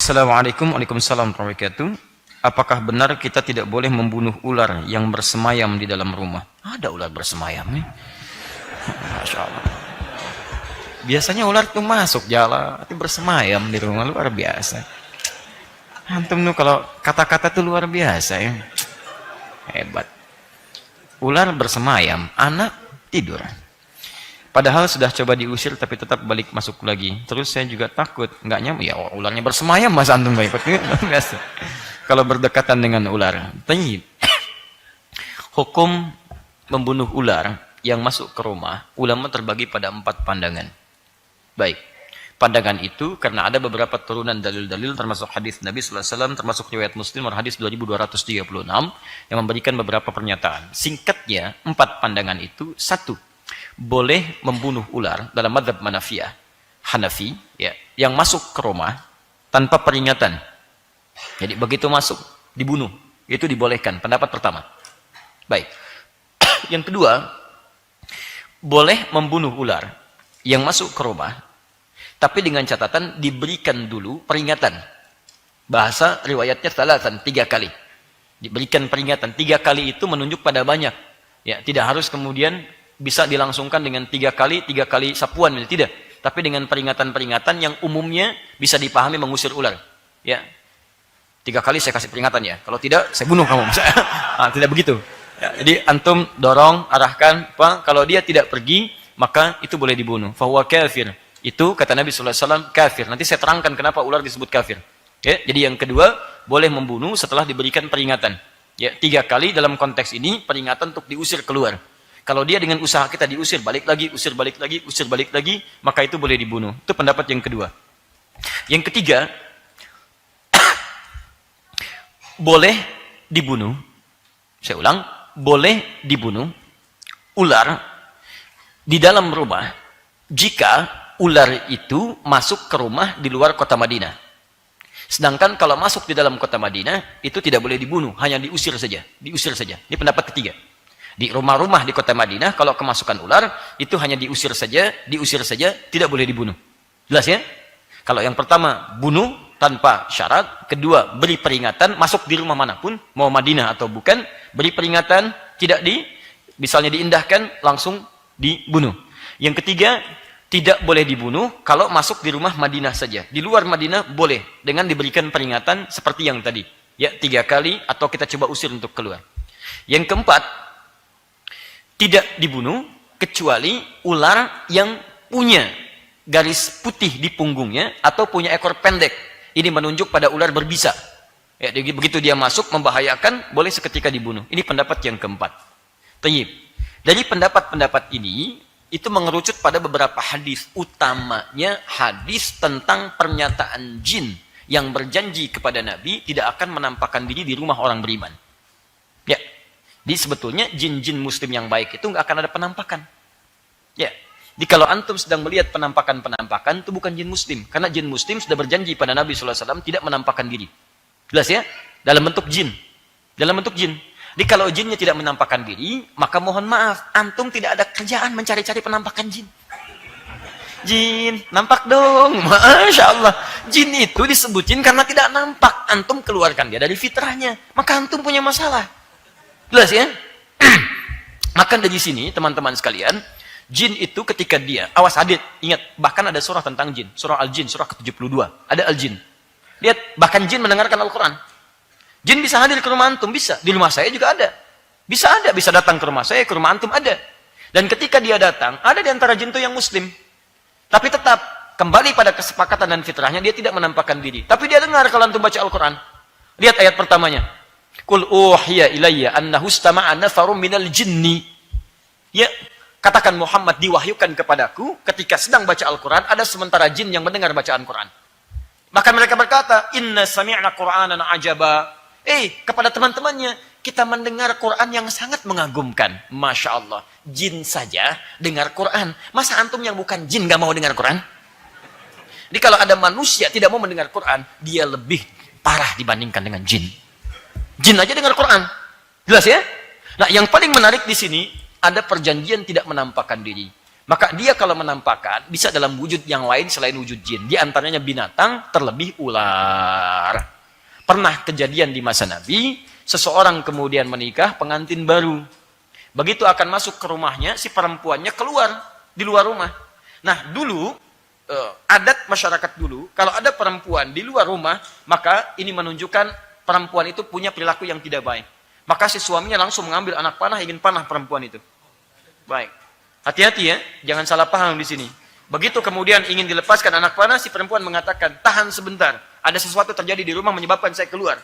Assalamualaikum Waalaikumsalam warahmatullahi wabarakatuh. Apakah benar kita tidak boleh membunuh ular yang bersemayam di dalam rumah? Ada ular bersemayam nih. Masya Allah. Biasanya ular tuh masuk jala, tapi bersemayam di rumah, luar biasa. Antum tuh kalau kata-kata tuh luar biasa ya. Hebat. Ular bersemayam, anak tidur. Padahal sudah coba diusir tapi tetap balik masuk lagi. Terus saya juga takut, nggak nyaman. Ya ularnya bersemayam, mas antum nggak ikut. Biasa. Kalau berdekatan dengan ular. Tayyib. Hukum membunuh ular yang masuk ke rumah, ulama terbagi pada 4 pandangan. Baik. Pandangan itu karena ada beberapa turunan dalil-dalil termasuk hadis Nabi sallallahu alaihi wasallam, termasuk riwayat Muslim hadis 2236 yang memberikan beberapa pernyataan. Singkatnya, 4 pandangan itu. 1, boleh membunuh ular dalam mazhab Hanafi ya, yang masuk ke rumah tanpa peringatan. Jadi begitu masuk dibunuh, itu dibolehkan. Pendapat pertama. Baik. Yang kedua, boleh membunuh ular yang masuk ke rumah tapi dengan catatan diberikan dulu peringatan. Bahasa riwayatnya salatan, 3 kali. Diberikan peringatan 3 kali itu menunjuk pada banyak. Ya, tidak harus kemudian bisa dilangsungkan dengan 3 kali sapuan, tidak. Tapi dengan peringatan-peringatan yang umumnya bisa dipahami mengusir ular. Ya, 3 kali saya kasih peringatan ya. Kalau tidak, saya bunuh kamu. Nah, tidak begitu. Ya, jadi antum dorong, arahkan. Kalau dia tidak pergi, maka itu boleh dibunuh. Fahuwa kafir. Itu kata Nabi sallallahu alaihi wasallam kafir. Nanti saya terangkan kenapa ular disebut kafir. Ya, jadi yang kedua, boleh membunuh setelah diberikan peringatan. Ya, 3 kali dalam konteks ini peringatan untuk diusir keluar. Kalau dia dengan usaha kita diusir balik lagi, usir balik lagi, usir balik lagi, maka itu boleh dibunuh. Itu pendapat yang kedua. Yang ketiga, boleh dibunuh. Saya ulang, boleh dibunuh ular di dalam rumah jika ular itu masuk ke rumah di luar kota Madinah. Sedangkan kalau masuk di dalam kota Madinah, itu tidak boleh dibunuh, hanya diusir saja. Diusir saja. Ini pendapat ketiga. Di rumah-rumah di kota Madinah, kalau kemasukan ular, itu hanya diusir saja, tidak boleh dibunuh. Jelas ya? Kalau yang pertama, bunuh tanpa syarat. Kedua, beri peringatan, masuk di rumah manapun, mau Madinah atau bukan, beri peringatan, misalnya diindahkan, langsung dibunuh. Yang ketiga, tidak boleh dibunuh kalau masuk di rumah Madinah saja. Di luar Madinah boleh dengan diberikan peringatan seperti yang tadi. Ya, 3 kali atau kita coba usir untuk keluar. Yang keempat, tidak dibunuh kecuali ular yang punya garis putih di punggungnya atau punya ekor pendek. Ini menunjuk pada ular berbisa. Ya, begitu dia masuk membahayakan, boleh seketika dibunuh. Ini pendapat yang keempat. Tayyib. Dari pendapat-pendapat ini itu mengerucut pada beberapa hadis, utamanya hadis tentang pernyataan jin yang berjanji kepada Nabi tidak akan menampakkan diri di rumah orang beriman. Ya, jadi sebetulnya jin-jin muslim yang baik itu nggak akan ada penampakan. Ya, jadi kalau antum sedang melihat penampakan-penampakan itu bukan jin muslim, karena jin muslim sudah berjanji pada Nabi SAW tidak menampakkan diri. Jelas ya? Dalam bentuk jin. Jadi kalau jinnya tidak menampakkan diri, maka mohon maaf, antum tidak ada kerjaan mencari-cari penampakan jin. Jin, nampak dong. Masya Allah. Jin itu disebutin karena tidak nampak. Antum keluarkan dia dari fitrahnya. Maka antum punya masalah. Jelas ya? Maka dari sini, teman-teman sekalian, jin itu ketika dia, awas hadit, ingat, bahkan ada surah tentang jin. Surah Al-Jin, surah ke-72. Ada Al-Jin. Lihat, bahkan jin mendengarkan Al-Quran. Jin bisa hadir ke rumah antum, bisa. Di rumah saya juga ada. Bisa datang ke rumah saya, ke rumah antum ada. Dan ketika dia datang, ada di antara jin itu yang muslim. Tapi tetap, kembali pada kesepakatan dan fitrahnya, dia tidak menampakkan diri. Tapi dia dengar kalau antum baca Al-Quran. Lihat ayat pertamanya. Qul uhiya ilayya annahu istama'a nafarum minal jinni. Ya, katakan Muhammad diwahyukan kepadaku, ketika sedang baca Al-Quran, ada sementara jin yang mendengar bacaan Quran. Maka mereka berkata, inna sami'na Qur'anan ajaba. Kepada teman-temannya, kita mendengar Quran yang sangat mengagumkan. Masya Allah, jin saja dengar Quran. Masa antum yang bukan jin gak mau dengar Quran? Jadi kalau ada manusia tidak mau mendengar Quran, dia lebih parah dibandingkan dengan jin. Jin aja dengar Quran. Jelas ya? Nah, yang paling menarik di sini, ada perjanjian tidak menampakkan diri. Maka dia kalau menampakkan bisa dalam wujud yang lain selain wujud jin. Di antaranya binatang, terlebih ular. Pernah kejadian di masa Nabi, seseorang kemudian menikah, pengantin baru. Begitu akan masuk ke rumahnya, si perempuannya keluar di luar rumah. Nah, dulu adat masyarakat dulu, kalau ada perempuan di luar rumah, maka ini menunjukkan perempuan itu punya perilaku yang tidak baik. Maka si suaminya langsung mengambil anak panah, ingin panah perempuan itu. Baik. Hati-hati ya, jangan salah paham di sini. Begitu kemudian ingin dilepaskan anak panah, si perempuan mengatakan, tahan sebentar, ada sesuatu terjadi di rumah menyebabkan saya keluar.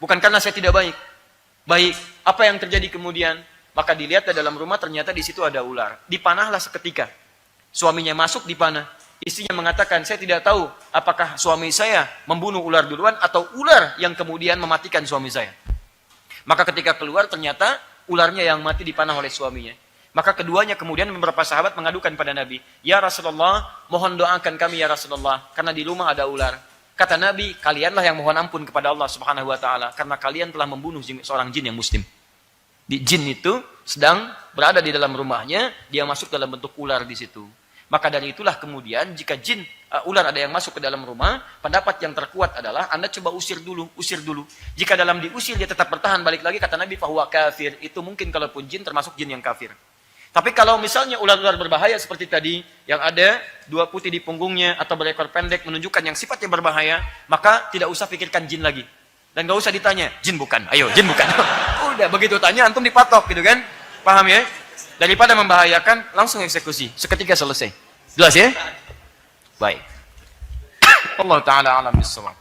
Bukan karena saya tidak baik. Baik, apa yang terjadi kemudian? Maka dilihat di dalam rumah, ternyata di situ ada ular. Dipanahlah seketika. Suaminya masuk dipanah. Istrinya mengatakan, saya tidak tahu apakah suami saya membunuh ular duluan atau ular yang kemudian mematikan suami saya. Maka ketika keluar, ternyata ularnya yang mati dipanah oleh suaminya. Maka keduanya kemudian beberapa sahabat mengadukan pada Nabi, ya Rasulullah, mohon doakan kami ya Rasulullah, karena di rumah ada ular. Kata Nabi, kalianlah yang mohon ampun kepada Allah Subhanahu wa taala karena kalian telah membunuh seorang jin yang muslim. Di jin itu sedang berada di dalam rumahnya, dia masuk dalam bentuk ular di situ. Maka dari itulah kemudian jika jin ular ada yang masuk ke dalam rumah, pendapat yang terkuat adalah Anda coba usir dulu. Jika dalam diusir dia tetap bertahan balik lagi, kata Nabi fahuwa kafir. Itu mungkin kalaupun jin termasuk jin yang kafir. Tapi kalau misalnya ular-ular berbahaya seperti tadi, yang ada 2 putih di punggungnya atau berekor pendek menunjukkan yang sifatnya berbahaya, maka tidak usah pikirkan jin lagi. Dan gak usah ditanya, jin bukan, ayo jin bukan. Udah begitu tanya, antum dipatok gitu kan. Paham ya? Daripada membahayakan, langsung eksekusi. Seketika selesai. Jelas ya? Baik. Allah Ta'ala alam bisawab.